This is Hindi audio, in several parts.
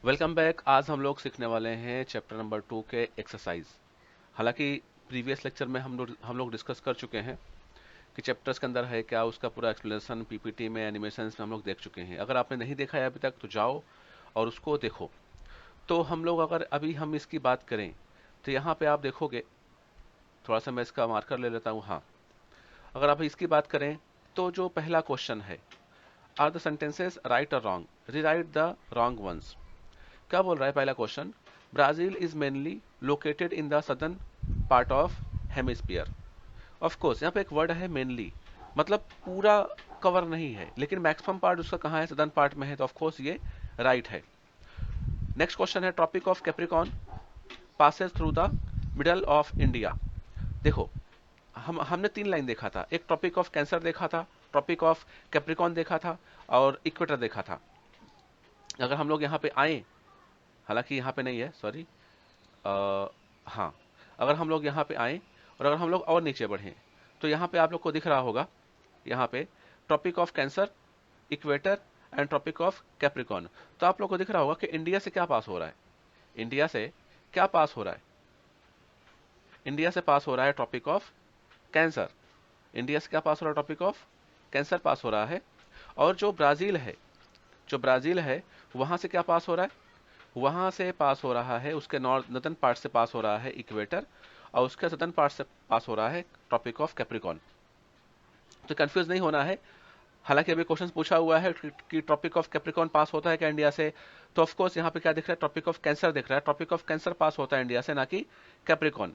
Welcome back. आज हम लोग सीखने वाले हैं चैप्टर नंबर 2 के एक्सरसाइज। हालांकि प्रीवियस लेक्चर में हम लोग डिस्कस कर चुके हैं कि चैप्टर्स के अंदर है क्या, उसका पूरा एक्सप्लेनेशन पीपीटी में एनिमेशंस में हम लोग देख चुके हैं। अगर आपने नहीं देखा है अभी तक तो जाओ और उसको देखो। तो हम लोग अगर अभी हम इसकी बात करें तो यहाँ पे आप देखोगे, थोड़ा सा मैं इसका मार्कर ले लेता हूँ। हाँ, अगर आप इसकी बात करें तो जो पहला क्वेश्चन है, आर द सेंटेंसेस राइट और wrong, rewrite the wrong ones. क्या बोल रहा है पहला question? Brazil is mainly located in the southern part of hemisphere. Of course यहाँ पे एक वर्ड है मेनली, मतलब पूरा कवर नहीं है, लेकिन मैक्सिमम पार्ट उसका कहाँ है? सदर्न पार्ट में है, तो ऑफ कोर्स ये राइट है। नेक्स्ट क्वेश्चन है, tropic of Capricorn passes through the middle of India. देखो, हमने तीन लाइन देखा था, एक ट्रॉपिक ऑफ कैंसर देखा था, ट्रॉपिक ऑफ कैप्रिकॉर्न देखा था और इक्वेटर देखा था। अगर हम लोग यहाँ पे आए, हालांकि यहाँ पे नहीं है, सॉरी, हाँ, अगर हम लोग यहाँ पे आए और अगर हम लोग और नीचे बढ़ें तो यहाँ पे आप लोग को दिख रहा होगा, यहाँ पे tropic of Cancer, equator and tropic of Capricorn. तो आप लोग को दिख रहा होगा कि इंडिया से क्या पास हो रहा है? इंडिया से क्या पास हो रहा है? इंडिया से पास हो रहा है ट्रॉपिक ऑफ कैंसर। इंडिया से क्या पास हो रहा है? ट्रॉपिक ऑफ कैंसर पास हो रहा है। और जो ब्राजील है, जो ब्राजील है वहां से क्या पास हो रहा है? वहां से पास हो रहा है, उसके नॉर्थन पार्ट से पास हो रहा है इक्वेटर, और उसके सदर्न पार्ट से पास हो रहा है ट्रॉपिक ऑफ कैप्रिकॉर्न। तो कंफ्यूज नहीं होना है। हालांकि अभी क्वेश्चन पूछा हुआ है कि ट्रॉपिक ऑफ कैप्रिकॉर्न पास होता है क्या इंडिया से, तो ऑफ कोर्स यहाँ पे क्या दिख रहा है? ट्रॉपिक ऑफ कैंसर दिख रहा है। ट्रॉपिक ऑफ कैंसर पास होता है इंडिया से, ना कि कैप्रिकॉर्न।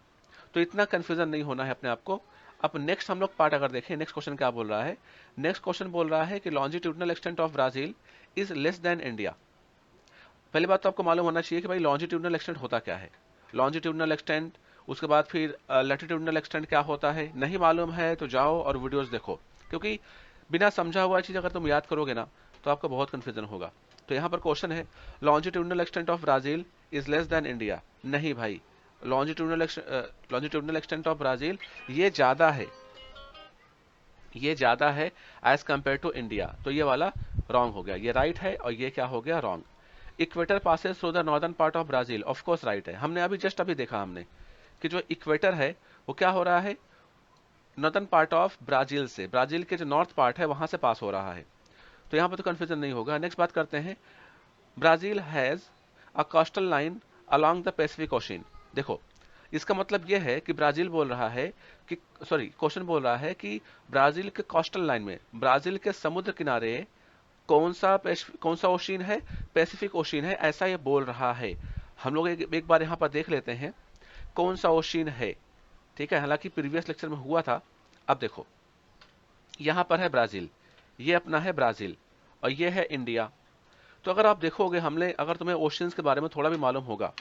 तो इतना कंफ्यूजन नहीं होना है अपने आप को। अब नेक्स्ट हम लोग पार्ट अगर देखें, नेक्स्ट क्वेश्चन क्या बोल रहा है? नेक्स्ट क्वेश्चन बोल रहा है कि longitudinal extent of Brazil is less than India. पहली बात तो आपको मालूम होना चाहिए कि भाई लॉन्जिट्यूडनल एक्सटेंट होता क्या है। लॉन्जिट्यूडनल एक्सटेंट, उसके बाद फिर लैटिट्यूडनल एक्सटेंट क्या होता है, नहीं मालूम है तो जाओ और वीडियोस देखो, क्योंकि बिना समझा हुआ चीज अगर तुम याद करोगे ना तो आपको बहुत कंफ्यूजन होगा। तो यहाँ पर क्वेश्चन है, longitudinal extent of Brazil is less than India. नहीं भाई, लॉन्जिट्यूडनल एक्सटेंट ऑफ ब्राजील ये ज्यादा है, ये ज्यादा है एज कंपेयर टू इंडिया। तो ये वाला रॉन्ग हो गया, ये राइट है और ये क्या हो गया? Wrong. Equator passes through the northern part of Brazil, of course right है। हमने अभी जस्ट अभी देखा हमने कि जो इक्वेटर है वो क्या हो रहा है? नॉर्दर्न पार्ट ऑफ ब्राजील से, ब्राजील के जो नॉर्थ पार्ट है वहां से पास हो रहा है। तो यहाँ पर तो कंफ्यूजन नहीं होगा। नेक्स्ट बात करते हैं, Brazil has a coastal line along the Pacific ocean. देखो, इसका मतलब यह है कि ब्राजील बोल रहा है कि, सॉरी, क्वेश्चन बोल रहा है कि ब्राजील के कोस्टल लाइन में, ब्राजील के समुद्र किनारे कौन सा ओशिन है? पैसिफिक ओशिन है, ऐसा ये बोल रहा है। हम लोग एक बार यहाँ पर देख लेते हैं कौन सा ओशिन है। ठीक है, हालांकि प्रीवियस लेक्चर में हुआ था। अब देखो, यहाँ पर है ब्राजील, ये अपना है ब्राजील, और ये है इंडिया। तो अगर आप देखोगे, हमने, अगर तुम्हें ओशियंस के बारे में थोड़ा भी मालूम होगा,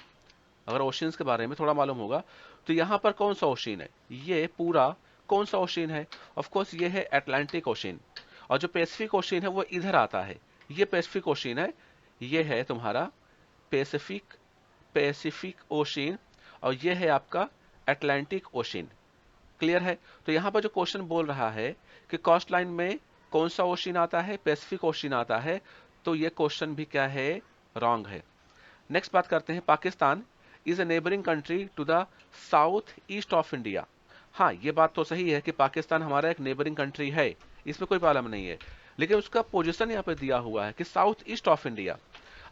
अगर ओशियंस के बारे में थोड़ा मालूम होगा, तो यहाँ पर कौन सा ओशियन है? ये पूरा कौन सा ओशियन है? ऑफ कोर्स ये है अटलांटिक ओशियन। और जो पैसिफिक ओशियन है वो इधर आता है, ये पैसिफिक ओशियन है, ये है तुम्हारा पैसिफिक पैसिफिक ओशियन, और ये है आपका अटलांटिक ओशियन। क्लियर है? तो यहाँ पर जो क्वेश्चन बोल रहा है कि कोस्ट लाइन में कौन सा ओशियन आता है? पैसिफिक ओशियन आता है। तो ये क्वेश्चन भी क्या है? रॉन्ग है। नेक्स्ट बात करते हैं, Pakistan is a neighbouring country to the south east of India. हाँ, ये बात तो सही है कि पाकिस्तान हमारा एक नेबरिंग कंट्री है, इसमें कोई प्रॉब्लम नहीं है, लेकिन उसका पोजीशन यहाँ पे दिया हुआ है कि साउथ ईस्ट ऑफ इंडिया।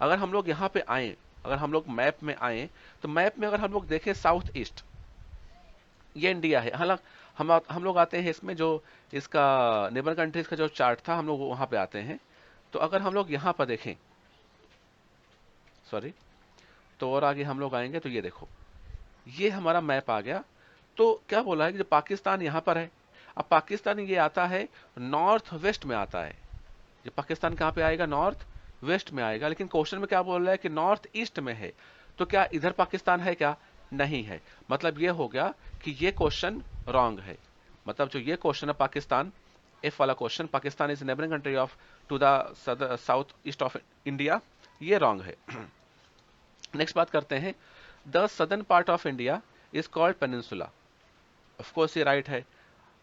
अगर हम लोग यहाँ पे आए, अगर हम लोग मैप में आए, तो मैप में अगर हम लोग देखें साउथ ईस्ट, ये इंडिया है। हालांकि हम लोग आते हैं इसमें, जो इसका नेबर कंट्रीज का जो चार्ट था, हम लोग वहां पे आते हैं। तो अगर हम लोग यहाँ पर देखें, सॉरी, तो और आगे हम लोग आएंगे तो ये देखो, ये हमारा मैप आ गया। तो क्या बोला है कि जो पाकिस्तान यहाँ पर है, अब पाकिस्तान ये आता है नॉर्थ वेस्ट में आता है। ये पाकिस्तान कहाँ पे आएगा? नॉर्थ वेस्ट में आएगा। लेकिन क्वेश्चन में क्या बोल रहा है कि नॉर्थ ईस्ट में है। तो क्या इधर पाकिस्तान है क्या? नहीं है। मतलब ये हो गया कि ये क्वेश्चन रॉन्ग है। मतलब जो ये क्वेश्चन है पाकिस्तान, एफ वाला question, Pakistan is neighbouring country of to the south east of India, ये रॉन्ग है। नेक्स्ट बात करते हैं, the southern part of India is called peninsula. Of course ये राइट है।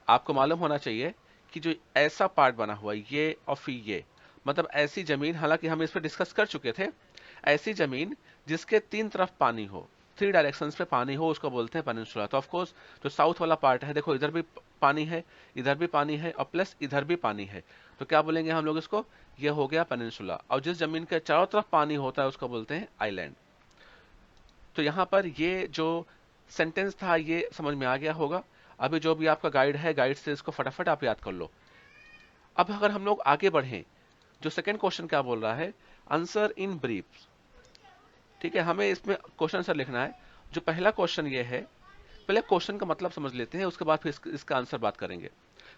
आपको मालूम होना चाहिए कि जो ऐसा पार्ट बना हुआ है, ये और फिर ये, मतलब ऐसी जमीन, हालांकि हम इस पर डिस्कस कर चुके थे, ऐसी जमीन जिसके तीन तरफ पानी हो, थ्री डायरेक्शंस पे पानी हो, उसको बोलते हैं पेनिनसुला। तो ऑफ कोर्स जो साउथ वाला पार्ट है, देखो इधर भी पानी है, इधर भी पानी है, और प्लस इधर भी पानी है, तो क्या बोलेंगे हम लोग इसको, ये हो गया पेनिनसुला। और जिस जमीन के चारों तरफ पानी होता है उसको बोलते हैं आइलैंड। तो यहाँ पर ये जो सेंटेंस था ये समझ में आ गया होगा। अभी जो भी आपका गाइड है, गाइड से इसको फटाफट आप याद कर लो। अब अगर हम लोग आगे बढ़ें, जो सेकंड क्वेश्चन क्या बोल रहा है, आंसर इन ब्रीफ। ठीक है, हमें इसमें क्वेश्चन आंसर लिखना है। जो पहला क्वेश्चन ये है, पहले क्वेश्चन का मतलब समझ लेते हैं, उसके बाद फिर इसका आंसर बात करेंगे।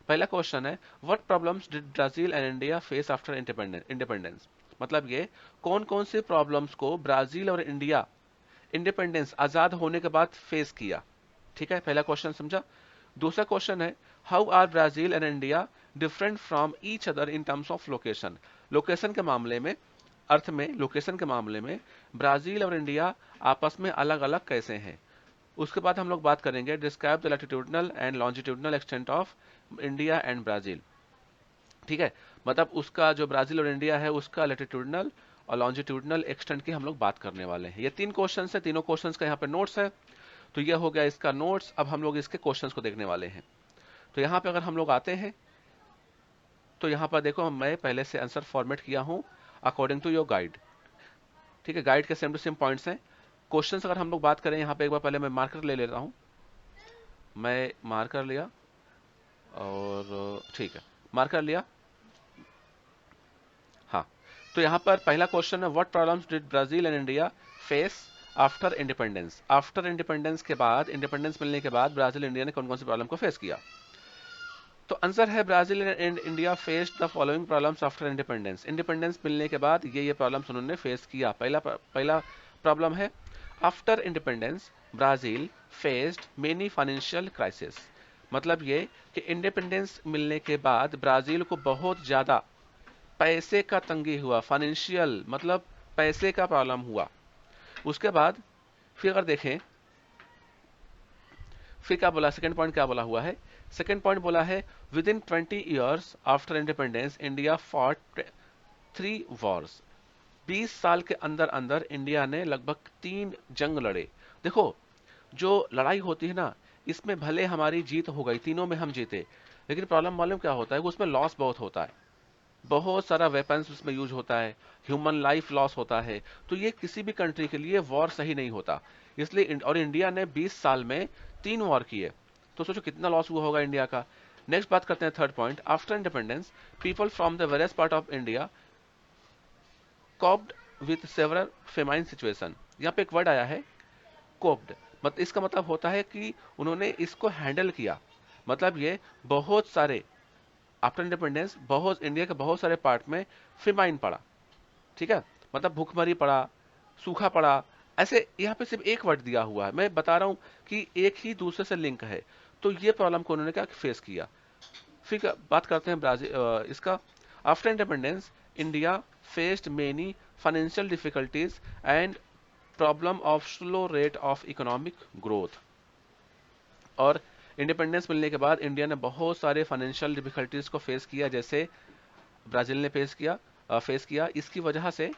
पहला क्वेश्चन है, what problems did Brazil and India face after independence. मतलब ये कौन कौन से प्रॉब्लम्स को ब्राजील और इंडिया इंडिपेंडेंस आजाद होने के बाद फेस किया। ठीक है, पहला क्वेश्चन समझा। दूसरा क्वेश्चन है, how are Brazil and India different from each other in terms of location. Location के मामले में, अर्थ में, लोकेशन के मामले में ब्राजील और इंडिया आपस में अलग अलग कैसे हैं। उसके बाद हम लोग बात करेंगे, describe the latitudinal and longitudinal extent of India and Brazil. ठीक है, मतलब उसका जो ब्राजील और इंडिया है उसका लैटिट्यूडनल और लॉन्जिट्यूडनल एक्सटेंट की हम लोग बात करने वाले हैं। ये तीन क्वेश्चन है, तीनों क्वेश्चन का यहाँ पे नोट्स है। तो ये हो गया इसका नोट्स। अब हम लोग इसके क्वेश्चंस को देखने वाले हैं। तो यहाँ पे अगर हम लोग आते हैं, तो यहाँ पर देखो मैं पहले से आंसर फॉर्मेट किया हूँ अकॉर्डिंग टू योर गाइड। ठीक है, गाइड के सेम टू सेम पॉइंट्स हैं। क्वेश्चंस अगर हम लोग बात करें, यहाँ पे एक बार पहले मैं मार्कर ले लेता हूँ। मैं मार्कर लिया, और ठीक है, मार्कर लिया। हाँ, तो यहाँ पर पहला क्वेश्चन है, what problems did Brazil and India face after independence. After independence के बाद, इंडिपेंडेंस मिलने के बाद ब्राजील इंडिया ने कौन कौन सी प्रॉब्लम को फेस किया। तो आंसर है, Brazil and India faced the following problems after independence. Independence मिलने के बाद ये प्रॉब्लम्स उन्होंने फेस किया। पहला प्रॉब्लम है, after independence Brazil faced many financial crisis. मतलब ये कि इंडिपेंडेंस मिलने के बाद ब्राजील को बहुत ज्यादा पैसे का तंगी हुआ, फाइनेंशियल मतलब पैसे का प्रॉब्लम हुआ। उसके बाद फिर अगर देखें, फिर क्या बोला, सेकंड पॉइंट क्या बोला हुआ है, सेकंड पॉइंट बोला है, with in 20 years after independence India fought 3 Wars. 20 साल के अंदर अंदर इंडिया ने लगभग 3 जंग लड़े। देखो, जो लड़ाई होती है ना, इसमें भले हमारी जीत हो गई, तीनों में हम जीते, लेकिन प्रॉब्लम मालूम क्या होता है, उसमें लॉस बहुत होता है, बहुत सारा वेपन्स उसमें यूज होता है, ह्यूमन लाइफ लॉस होता है। तो ये किसी भी कंट्री के लिए वॉर सही नहीं होता। इसलिए और इंडिया ने 20 साल में 3 वॉर किए, तो सोचो कितना लॉस हुआ होगा इंडिया का। नेक्स्ट बात करते हैं, third point, after independence people from the various part of India coped with several famine situation. यहाँ पे एक वर्ड आया है कोप्ड, मतलब इसका मतलब होता है कि उन्होंने इसको हैंडल किया। मतलब ये बहुत सारे, आफ्टर इंडिपेंडेंस बहुत, इंडिया के बहुत सारे पार्ट में फेमाइन पड़ा। ठीक है, मतलब भूखमरी पड़ा, सूखा पड़ा, ऐसे यहाँ पे सिर्फ एक वर्ड दिया हुआ है, मैं बता रहा हूँ कि एक ही दूसरे से लिंक है। तो ये प्रॉब्लम को उन्होंने क्या फेस किया। फिर बात करते हैं ब्राजील, इसका, after independence India faced many financial difficulties and problem of slow rate of economic growth. और इंडिपेंडेंस मिलने के बाद इंडिया ने बहुत सारे फाइनेंशियल डिफिकल्टीज को फेस किया, जैसे ब्राजील ने फेस किया। इसकी वजह से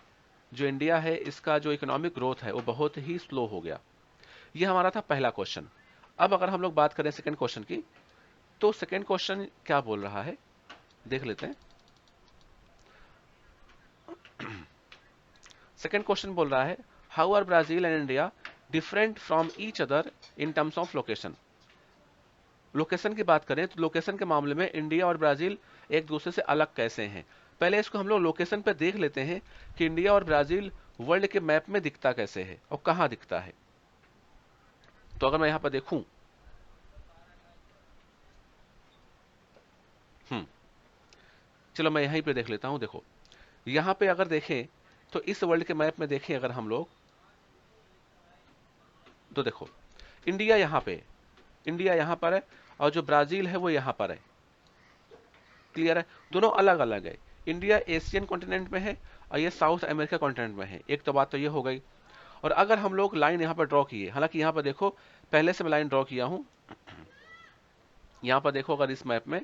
जो इंडिया है, इसका जो इकोनॉमिक ग्रोथ है वो बहुत ही स्लो हो गया। ये हमारा था पहला क्वेश्चन। अब अगर हम लोग बात करें सेकंड क्वेश्चन की, तो सेकंड क्वेश्चन क्या बोल रहा है, देख लेते हैं। सेकंड क्वेश्चन बोल रहा है, how are Brazil and India different from each other in terms of location. Location की बात करें तो लोकेशन के मामले में इंडिया और ब्राजील एक दूसरे से अलग कैसे हैं। पहले इसको हम लोग लोकेशन पे देख लेते हैं कि इंडिया और ब्राजील वर्ल्ड के मैप में दिखता कैसे है और कहां दिखता है। तो अगर मैं यहां पर देखूं, चलो मैं यहीं पे देख लेता हूं। देखो, यहां पे अगर देखें तो इस वर्ल्ड के मैप में देखें अगर हम लोग, तो देखो इंडिया यहां पर है, और जो ब्राजील है वो यहां पर है। क्लियर है, दोनों अलग अलग है। इंडिया एशियन कॉन्टिनेंट में है और ये साउथ अमेरिका कॉन्टिनेंट में है। एक तो बात तो ये हो गई। और अगर हम लोग लाइन यहां पर ड्रॉ किए, हालांकि यहां पर देखो पहले से मैं लाइन ड्रॉ किया हूं, यहां पर देखो अगर इस मैप में,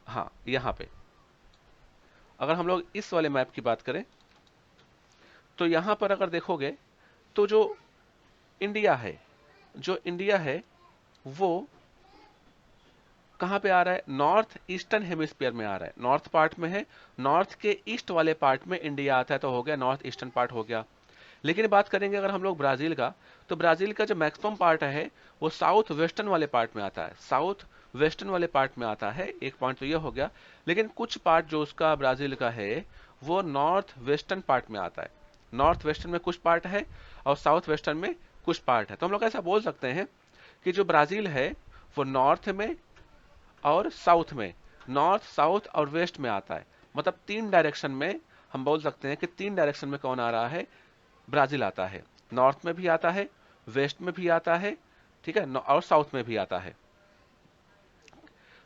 हाँ यहां पे अगर हम लोग इस वाले मैप की बात करें, तो यहां पर अगर देखोगे तो जो इंडिया है वो कहां पे आ रहा है, नॉर्थ ईस्टर्न हेमिस्फीयर में आ रहा है, नॉर्थ पार्ट में है, नॉर्थ के ईस्ट वाले पार्ट में इंडिया आता है, तो हो गया नॉर्थ ईस्टर्न पार्ट हो गया। लेकिन बात करेंगे अगर हम लोग ब्राजील का, तो ब्राजील का जो मैक्सिमम पार्ट है वो साउथ वेस्टर्न वाले पार्ट में आता है, साउथ वेस्टर्न वाले पार्ट में आता है, एक पॉइंट तो ये हो गया। लेकिन कुछ पार्ट जो उसका ब्राजील का है वो नॉर्थ वेस्टर्न पार्ट में आता है, नॉर्थ वेस्टर्न में कुछ पार्ट है और साउथ वेस्टर्न में कुछ पार्ट है। तो हम लोग ऐसा बोल सकते हैं कि जो ब्राजील है वो नॉर्थ में और साउथ में, नॉर्थ साउथ और वेस्ट में आता है, मतलब तीन डायरेक्शन में हम बोल सकते हैं कि तीन डायरेक्शन में कौन आ रहा है, ब्राजील आता है, नॉर्थ में भी आता है, वेस्ट में भी आता है, ठीक है, और साउथ में भी आता है।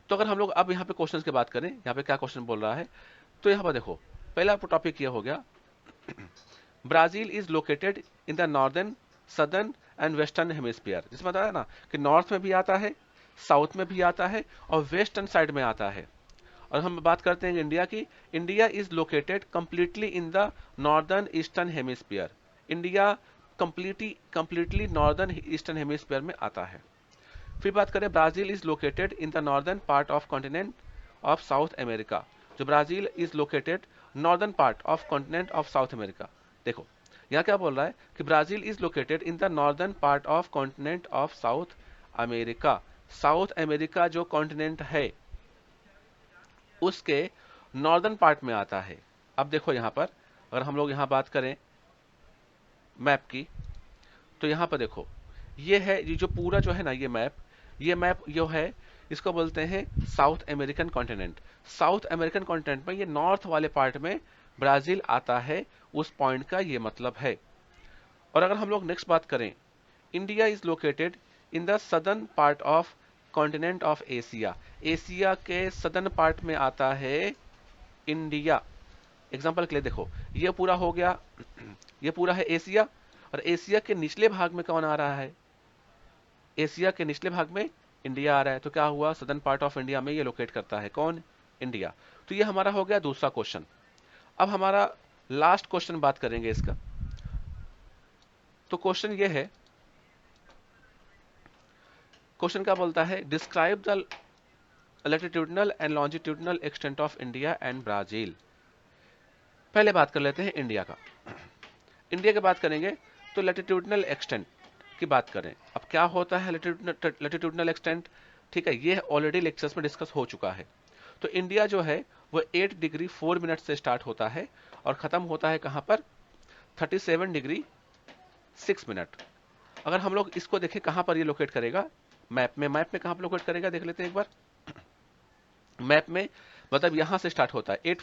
तो अगर हम लोग अब यहाँ पे क्वेश्चन की बात करें, यहाँ पे क्या क्वेश्चन बोल रहा है, तो यहाँ पर देखो पहला टॉपिक ये हो गया, Brazil is located in the northern southern and western hemisphere, जिसमें बताया ना कि नॉर्थ में भी आता है, साउथ में भी आता है और वेस्टर्न साइड में आता है। और हम बात करते हैं इंडिया की, India is located completely in the northern eastern hemisphere, India completely northern eastern hemisphere में आता है। फिर बात करें Brazil is located in the northern part of continent of South America, जो Brazil is located northern part of continent of South America. देखो यहाँ क्या बोल रहा है कि Brazil is located in the northern part of continent of South America, South America जो कॉन्टिनेंट है उसके नॉर्दर्न पार्ट में आता है। अब देखो यहाँ पर अगर हम लोग यहाँ बात करें मैप की, तो यहाँ पर देखो ये है, ये जो पूरा जो है ना ये मैप जो है इसको बोलते हैं south American continent. South American continent में ये नॉर्थ वाले पार्ट में ब्राजील आता है, उस पॉइंट का ये मतलब है। और अगर हम लोग नेक्स्ट बात करें, India is located in the southern part of continent of Asia, Asia के सदर्न पार्ट में आता है इंडिया। एग्जांपल के लिए देखो ये पूरा हो गया, ये पूरा है एशिया, और एशिया के निचले भाग में कौन आ रहा है, एशिया के निचले भाग में इंडिया आ रहा है, तो क्या हुआ, सदर्न पार्ट ऑफ इंडिया में ये लोकेट करता है कौन, इंडिया। तो ये हमारा हो गया दूसरा क्वेश्चन। अब हमारा लास्ट क्वेश्चन बात करेंगे इसका, तो क्वेश्चन ये है, क्वेश्चन क्या बोलता है, describe the latitudinal and longitudinal extent of India and Brazil. पहले बात कर लेते हैं इंडिया का, इंडिया की बात करेंगे तो लैटिट्यूडनल एक्सटेंट की बात करें। अब क्या होता है लैटिट्यूडनल एक्सटेंट, ठीक है, ये ऑलरेडी लेक्चर्स में डिस्कस हो चुका है। तो इंडिया जो है वो 8 डिग्री 4 मिनट से स्टार्ट होता है और खत्म होता है कहां पर, 37 डिग्री 6 मिनट। अगर हम लोग इसको देखें कहां पर ये लोकेट करेगा, मैप में कहां पर लोकेट करेगा देख लेते हैं एक बार। मैप में मतलब यहां से स्टार्ट होता है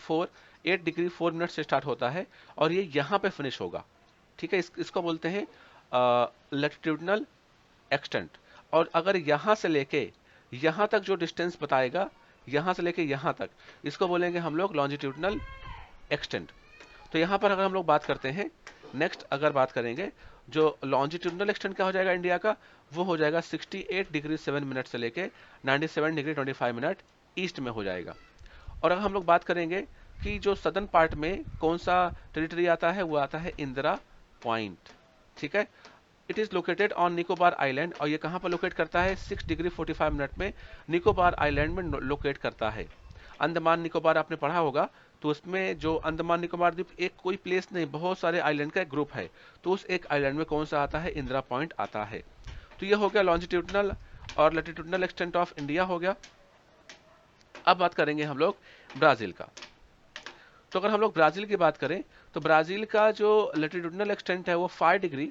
8 डिग्री 4 मिनट से स्टार्ट होता है और ये यहां पे फिनिश होगा, ठीक है, इसको बोलते हैं लैटिट्यूडनल एक्सटेंट। और अगर यहां से लेके यहां तक जो डिस्टेंस बताएगा, यहां से लेके यहां तक, इसको बोलेंगे हम लोग लॉन्जिट्यूडनल एक्सटेंट। तो यहां पर अगर हम लोग बात करते हैं, नेक्स्ट अगर बात करेंगे जो लॉन्जिट्यूडनल एक्सटेंट क्या हो जाएगा इंडिया का, वो हो जाएगा 68 डिग्री 7 मिनट से लेके 97 डिग्री 25 मिनट ईस्ट में हो जाएगा। और अगर हम लोग बात करेंगे कि जो सदर्न पार्ट में कौन सा टेरिटरी आता है, वो आता है इंदिरा पॉइंट, ठीक है। It is located on Nicobar island, और ये कहां पर लोकेट करता है, 6 डिग्री 45 मिनट में निकोबार आइलैंड में लोकेट करता है। अंडमान निकोबार आपने पढ़ा होगा, तो उसमें जो अंडमान निकोबार द्वीप एक कोई प्लेस नहीं, बहुत सारे आइलैंड का एक ग्रुप है, तो उस एक आइलैंड में कौन सा आता है, इंदिरा पॉइंट आता है। तो ये हो गया लॉन्जिट्यूडनल और लैटिट्यूडनल एक्सटेंट ऑफ इंडिया हो गया। अब बात करेंगे हम लोग ब्राजील का। तो अगर हम लोग ब्राजील की बात करें तो ब्राजील का जो लैटिट्यूडनल एक्सटेंट है वो 5 डिग्री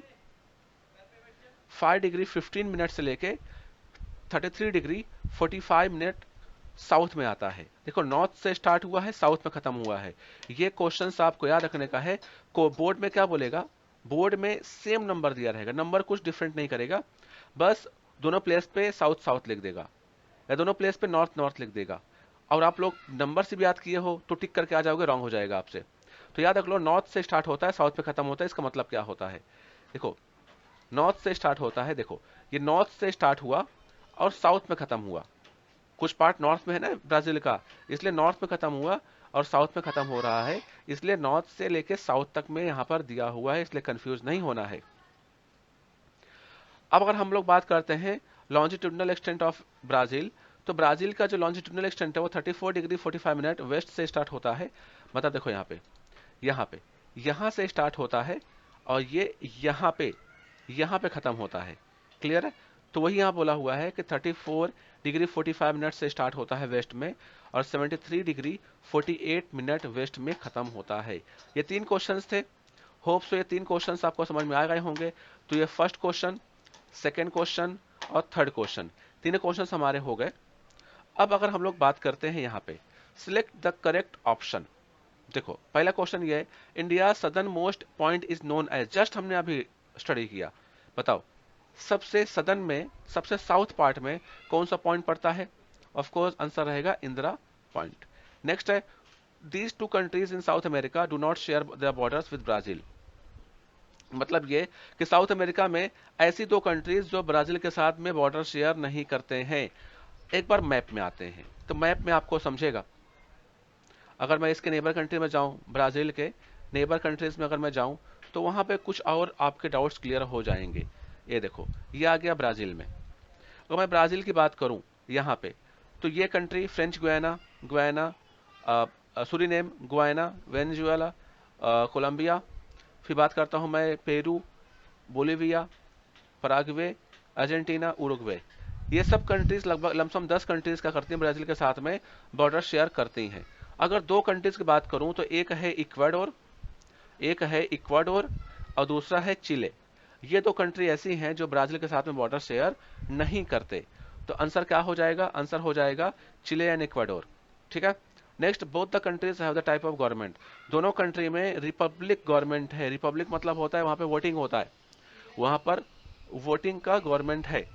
15 मिनट से लेके 33 डिग्री 45 मिनट साउथ में आता है। देखो नॉर्थ से स्टार्ट हुआ है, साउथ में खत्म हुआ है। ये क्वेश्चन आपको याद रखने का है, को बोर्ड में क्या बोलेगा, बोर्ड में सेम नंबर दिया रहेगा, नंबर कुछ डिफरेंट नहीं करेगा, बस दोनों प्लेस पे साउथ साउथ लिख देगा या दोनों प्लेस पे नॉर्थ नॉर्थ लिख देगा। और आप लोग नंबर से भी याद किए हो तो टिक करके आ जाओगे, रॉन्ग हो जाएगा आपसे। तो याद रख लो, नॉर्थ से स्टार्ट होता है, साउथ पे खत्म होता है, इसका मतलब क्या होता है, देखो नॉर्थ से स्टार्ट होता है, देखो ये नॉर्थ से स्टार्ट हुआ और साउथ में खत्म हुआ, कुछ पार्ट नॉर्थ में है ना ब्राजील का, इसलिए नॉर्थ में खत्म हुआ और साउथ में खत्म हो रहा है, इसलिए नॉर्थ से लेके साउथ तक में यहां पर दिया हुआ है, इसलिए कंफ्यूज नहीं होना है। अब अगर हम लोग बात करते हैं लॉन्जिट्यूडनल एक्सटेंट ऑफ ब्राजील, तो ब्राजील का जो लॉन्जिट्यूडनल एक्सटेंट है वो 34 डिग्री 45 मिनट वेस्ट से स्टार्ट होता है। मतलब देखो यहाँ पे यहाँ से स्टार्ट होता है और ये यहाँ पे खत्म होता है। क्लियर है? तो वही यहाँ बोला हुआ है कि 34 डिग्री 45 मिनट से स्टार्ट होता है वेस्ट में और 73 डिग्री 48 मिनट वेस्ट में खत्म होता है। ये 3 क्वेश्चंस थे। होप सो ये 3 क्वेश्चंस आपको समझ में आ गए होंगे। तो ये फर्स्ट क्वेश्चन, सेकेंड क्वेश्चन और थर्ड क्वेश्चन, तीनों क्वेश्चन हमारे हो गए। अब अगर हम लोग बात करते हैं यहाँ पे सिलेक्ट द करेक्ट ऑप्शन। देखो पहला क्वेश्चन ये है, India southern most point is known as, just हमने अभी स्टडी किया। बताओ सबसे सदर्न में, सबसे साउथ पार्ट में कौन सा पॉइंट पड़ता है? ऑफ कोर्स आंसर रहेगा इंदिरा पॉइंट। नेक्स्ट है, these two countries in south America do not share their borders with Brazil. मतलब ये कि साउथ अमेरिका में ऐसी 2 कंट्रीज जो ब्राजील के साथ में बॉर्डर शेयर नहीं करते हैं। एक बार मैप में आते हैं तो मैप में आपको समझेगा। अगर मैं इसके नेबर कंट्री में जाऊं, ब्राजील के नेबर कंट्रीज में अगर मैं जाऊं तो वहां पे कुछ और आपके डाउट्स क्लियर हो जाएंगे। ये देखो ये आ गया ब्राजील में। अगर मैं ब्राजील की बात करूं यहाँ पे, तो ये country French Guiana, Guyana, Suriname, Guyana, Venezuela, Colombia, फिर बात करता हूं मैं Peru, Bolivia, Paraguay, Argentina, Uruguay. ये सब कंट्रीज लगभग लमसम 10 कंट्रीज का करती हैं ब्राजील के साथ में बॉर्डर शेयर करती हैं। अगर 2 कंट्रीज की बात करूं तो एक है इक्वाडोर और दूसरा है चिले। ये 2 कंट्री ऐसी हैं जो ब्राजील के साथ में बॉर्डर शेयर नहीं करते। तो आंसर क्या हो जाएगा? आंसर हो जाएगा चिले एंड इक्वाडोर। ठीक है। Next, both the countries have the type of government. दोनों कंट्री में रिपब्लिक गवर्नमेंट है। रिपब्लिक मतलब होता है वहां पे वोटिंग होता है, वहां पर वोटिंग का गवर्नमेंट है।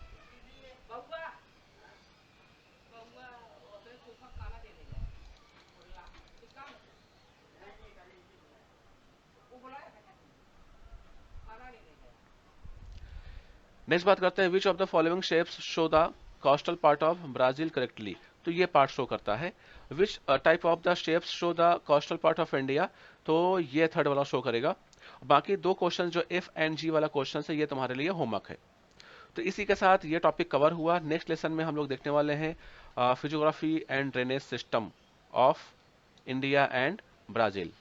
नेक्स्ट बात करते हैं, which of the following shapes show the coastal part of Brazil correctly. तो ये पार्ट शो करता है। Which type of the shapes show the coastal part of India, तो ये थर्ड वाला शो करेगा। बाकी 2 क्वेश्चन जो एफ एंड जी वाला क्वेश्चन है ये तुम्हारे लिए होमवर्क है। तो इसी के साथ ये टॉपिक कवर हुआ। नेक्स्ट लेसन में हम लोग देखने वाले हैं physiography and drainage system of India and Brazil.